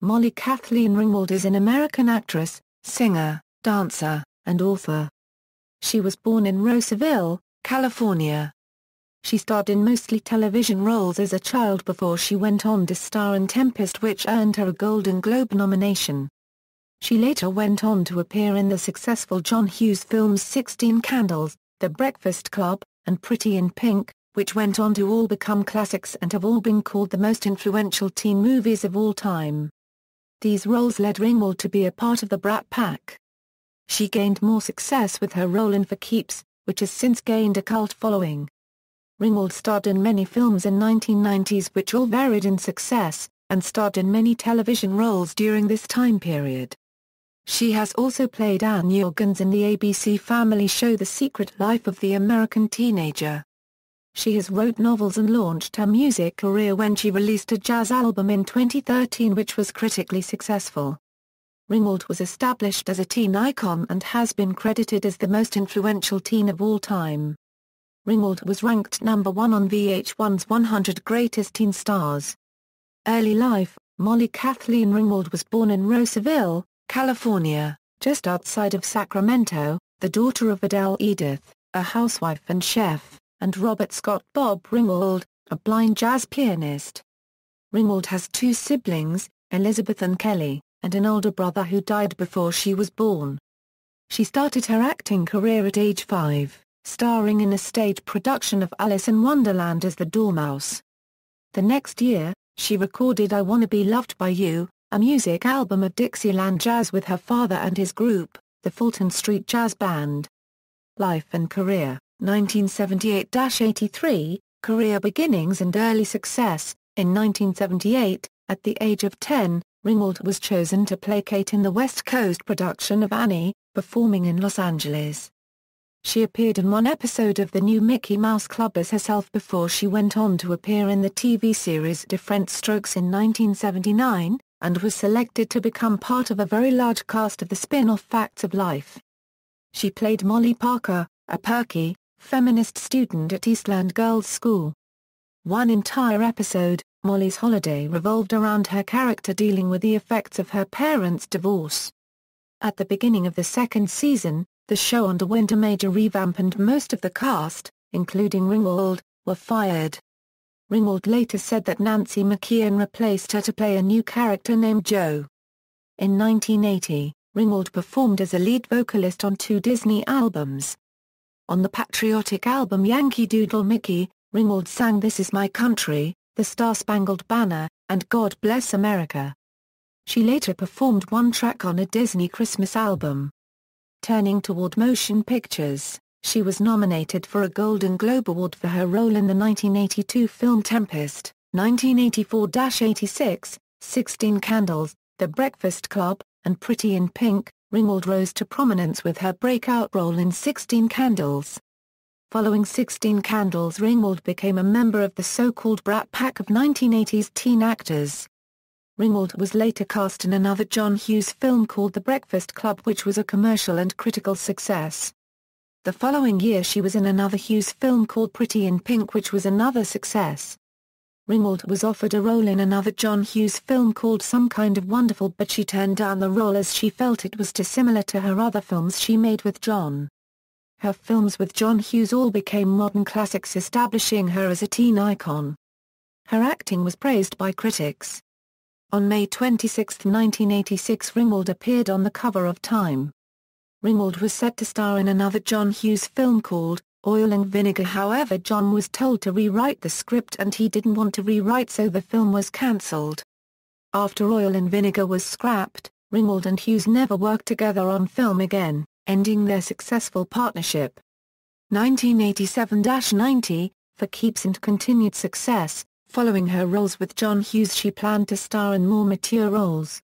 Molly Kathleen Ringwald is an American actress, singer, dancer, and author. She was born in Roseville, California. She starred in mostly television roles as a child before she went on to star in Tempest, which earned her a Golden Globe nomination. She later went on to appear in the successful John Hughes films 16 Candles, The Breakfast Club, and Pretty in Pink, which went on to all become classics and have all been called the most influential teen movies of all time. These roles led Ringwald to be a part of the Brat Pack. She gained more success with her role in For Keeps, which has since gained a cult following. Ringwald starred in many films in 1990s which all varied in success, and starred in many television roles during this time period. She has also played Anne Juergens in the ABC Family show The Secret Life of the American Teenager. She has wrote novels and launched her music career when she released a jazz album in 2013 which was critically successful. Ringwald was established as a teen icon and has been credited as the most influential teen of all time. Ringwald was ranked number 1 on VH1's 100 Greatest Teen Stars. Early life: Molly Kathleen Ringwald was born in Roseville, California, just outside of Sacramento, the daughter of Adele Edith, a housewife and chef, and Robert Scott Bob Ringwald, a blind jazz pianist. Ringwald has 2 siblings, Elizabeth and Kelly, and an older brother who died before she was born. She started her acting career at age 5. Starring in a stage production of Alice in Wonderland as the Dormouse. The next year, she recorded I Wanna Be Loved by You, a music album of Dixieland jazz with her father and his group, the Fulton Street Jazz Band. Life and career: 1978-83, career beginnings and early success. In 1978, at the age of 10, Ringwald was chosen to play Kate in the West Coast production of Annie, performing in Los Angeles. She appeared in one episode of the new Mickey Mouse Club as herself before she went on to appear in the TV series Diff'rent Strokes in 1979, and was selected to become part of a very large cast of the spin-off Facts of Life. She played Molly Parker, a perky, feminist student at Eastland Girls' School. One entire episode, Molly's Holiday, revolved around her character dealing with the effects of her parents' divorce. At the beginning of the second season, the show underwent a major revamp and most of the cast, including Ringwald, were fired. Ringwald later said that Nancy McKeon replaced her to play a new character named Joe. In 1980, Ringwald performed as a lead vocalist on 2 Disney albums. On the patriotic album Yankee Doodle Mickey, Ringwald sang This Is My Country, The Star-Spangled Banner, and God Bless America. She later performed one track on a Disney Christmas album. Turning toward motion pictures, she was nominated for a Golden Globe Award for her role in the 1982 film Tempest, 1984-86, 16 Candles, The Breakfast Club, and Pretty in Pink. Ringwald rose to prominence with her breakout role in 16 Candles. Following 16 Candles, Ringwald became a member of the so-called Brat Pack of 1980s teen actors. Ringwald was later cast in another John Hughes film called The Breakfast Club, which was a commercial and critical success. The following year she was in another Hughes film called Pretty in Pink, which was another success. Ringwald was offered a role in another John Hughes film called Some Kind of Wonderful, but she turned down the role as she felt it was too similar to her other films she made with John. Her films with John Hughes all became modern classics, establishing her as a teen icon. Her acting was praised by critics. On May 26, 1986, Ringwald appeared on the cover of Time. Ringwald was set to star in another John Hughes film called Oil and Vinegar. However, John was told to rewrite the script and he didn't want to rewrite, so the film was cancelled. After Oil and Vinegar was scrapped, Ringwald and Hughes never worked together on film again, ending their successful partnership. 1987-90, For Keeps and continued success. Following her roles with John Hughes, she planned to star in more mature roles.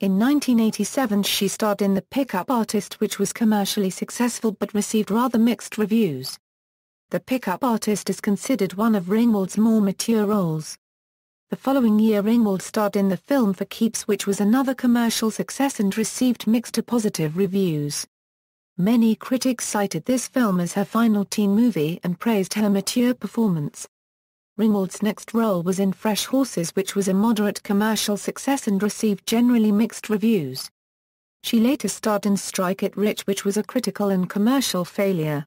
In 1987 she starred in The Pickup Artist, which was commercially successful but received rather mixed reviews. The Pickup Artist is considered one of Ringwald's more mature roles. The following year Ringwald starred in the film For Keeps, which was another commercial success and received mixed to positive reviews. Many critics cited this film as her final teen movie and praised her mature performance. Ringwald's next role was in Fresh Horses, which was a moderate commercial success and received generally mixed reviews. She later starred in Strike It Rich, which was a critical and commercial failure.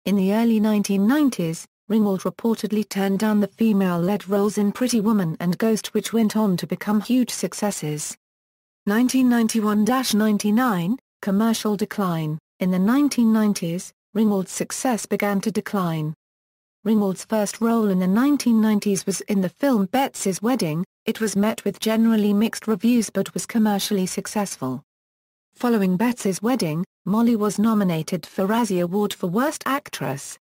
In the early 1990s, Ringwald reportedly turned down the female-led roles in Pretty Woman and Ghost, which went on to become huge successes. 1991-99, commercial decline. In the 1990s, Ringwald's success began to decline. Ringwald's first role in the 1990s was in the film Betsy's Wedding. It was met with generally mixed reviews but was commercially successful. Following Betsy's Wedding, Molly was nominated for Razzie Award for Worst Actress.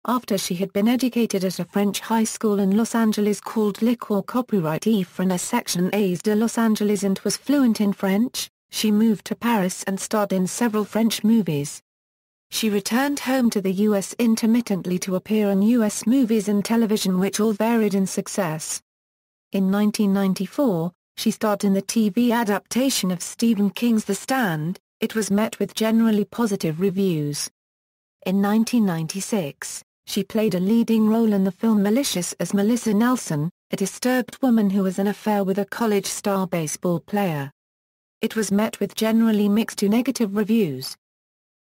After she had been educated at a French high school in Los Angeles called L'École Copyright Efrain Section A's de Los Angeles and was fluent in French, she moved to Paris and starred in several French movies. She returned home to the U.S. intermittently to appear in U.S. movies and television, which all varied in success. In 1994, she starred in the TV adaptation of Stephen King's The Stand. It was met with generally positive reviews. In 1996, she played a leading role in the film Malicious as Melissa Nelson, a disturbed woman who has an affair with a college star baseball player. It was met with generally mixed to negative reviews.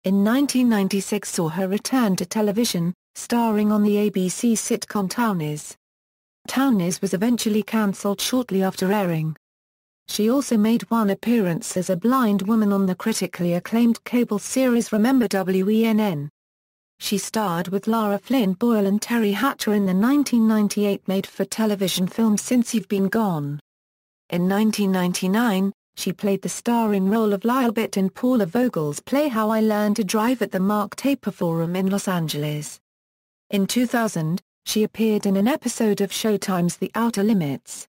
In 1996 saw her return to television, starring on the ABC sitcom Townies. Townies was eventually cancelled shortly after airing. She also made one appearance as a blind woman on the critically acclaimed cable series Remember WENN. She starred with Lara Flynn Boyle and Terry Hatcher in the 1998 made-for-television film Since You've Been Gone. In 1999, she played the starring role of Lyle Bitt in Paula Vogel's play How I Learned to Drive at the Mark Taper Forum in Los Angeles. In 2000, she appeared in an episode of Showtime's The Outer Limits.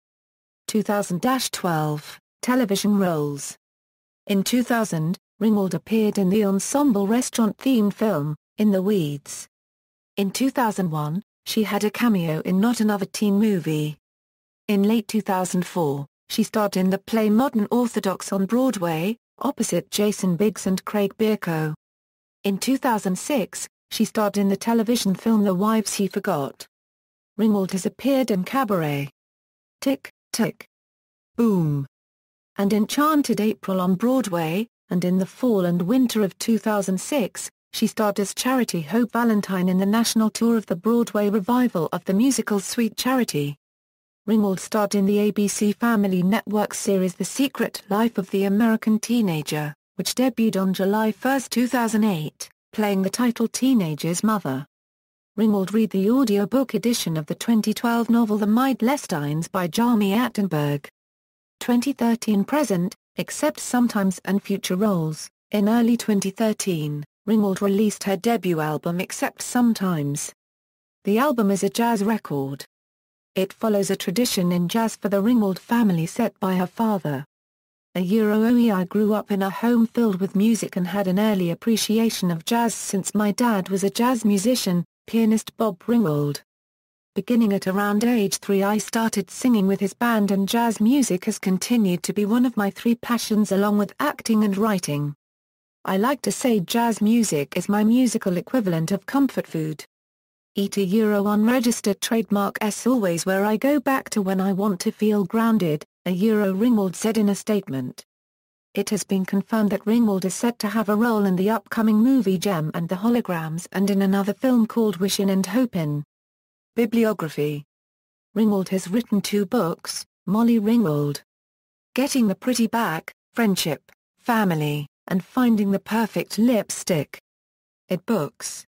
2000-12, television roles. In 2000, Ringwald appeared in the ensemble restaurant-themed film, In the Weeds. In 2001, she had a cameo in Not Another Teen Movie. In late 2004, she starred in the play Modern Orthodox on Broadway, opposite Jason Biggs and Craig Bierko. In 2006, she starred in the television film The Wives He Forgot. Ringwald has appeared in Cabaret, Tick, Tick, Boom, and Enchanted April on Broadway, and in the fall and winter of 2006, she starred as Charity Hope Valentine in the national tour of the Broadway revival of the musical Sweet Charity. Ringwald starred in the ABC Family Network series The Secret Life of the American Teenager, which debuted on July 1, 2008, playing the title teenager's mother. Ringwald read the audiobook edition of the 2012 novel The Midlestines by Jami Attenberg. 2013-present, except sometimes and future roles. In early 2013, Ringwald released her debut album Except Sometimes. The album is a jazz record. It follows a tradition in jazz for the Ringwald family set by her father. I grew up in a home filled with music and had an early appreciation of jazz since my dad was a jazz musician, pianist Bob Ringwald. Beginning at around age 3 I started singing with his band, and jazz music has continued to be one of my 3 passions along with acting and writing. I like to say jazz music is my musical equivalent of comfort food. Eat a unregistered trademark S always where I go back to when I want to feel grounded, Ringwald said in a statement. It has been confirmed that Ringwald is set to have a role in the upcoming movie Gem and the Holograms and in another film called Wishin' and Hopin'. Bibliography. Ringwald has written 2 books, Molly Ringwald. Getting the Pretty Back, Friendship, Family, and Finding the Perfect Lipstick. It Books.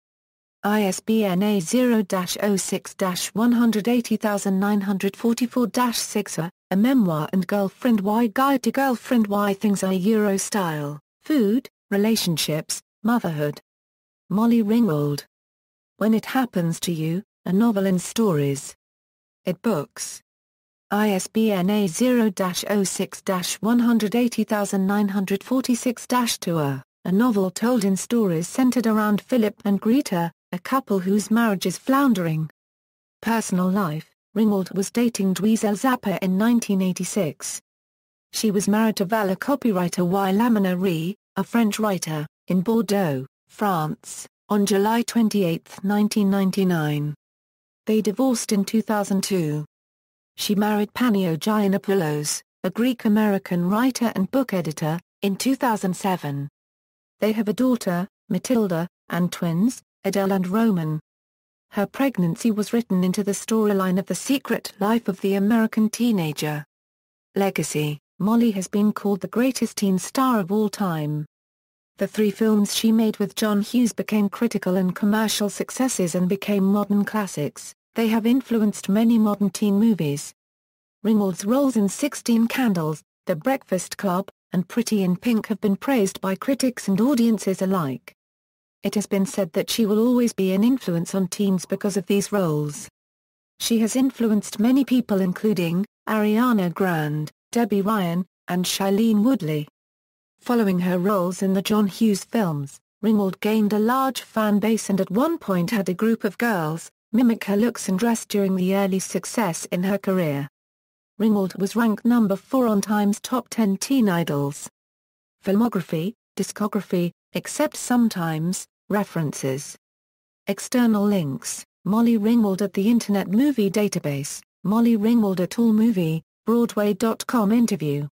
ISBN A0-06-180944-6 A Memoir and Girlfriend Y Guide to Girlfriend Y Things Are Style, Food, Relationships, Motherhood. Molly Ringwald. When It Happens to You, A Novel in Stories. It Books. ISBN A0-06-180946-2 A novel told in stories centered around Philip and Greta, a couple whose marriage is floundering. Personal life. Ringwald was dating Dweezil Zappa in 1986. She was married to Vala copywriter Y Lamina Rie, a French writer, in Bordeaux, France, on July 28, 1999. They divorced in 2002. She married Panio Giannopoulos, a Greek-American writer and book editor, in 2007. They have a daughter, Matilda, and twins, Adele and Roman. Her pregnancy was written into the storyline of The Secret Life of the American Teenager. Legacy: Molly has been called the greatest teen star of all time. The 3 films she made with John Hughes became critical and commercial successes and became modern classics. They have influenced many modern teen movies. Ringwald's roles in 16 Candles, The Breakfast Club, and Pretty in Pink have been praised by critics and audiences alike. It has been said that she will always be an influence on teens because of these roles. She has influenced many people including Ariana Grande, Debbie Ryan, and Shailene Woodley. Following her roles in the John Hughes films, Ringwald gained a large fan base and at one point had a group of girls mimic her looks and dress during the early success in her career. Ringwald was ranked number 4 on Time's Top 10 Teen Idols. Filmography, discography, except sometimes, references. External links: Molly Ringwald at the Internet Movie Database, Molly Ringwald at AllMovie, Broadway.com interview.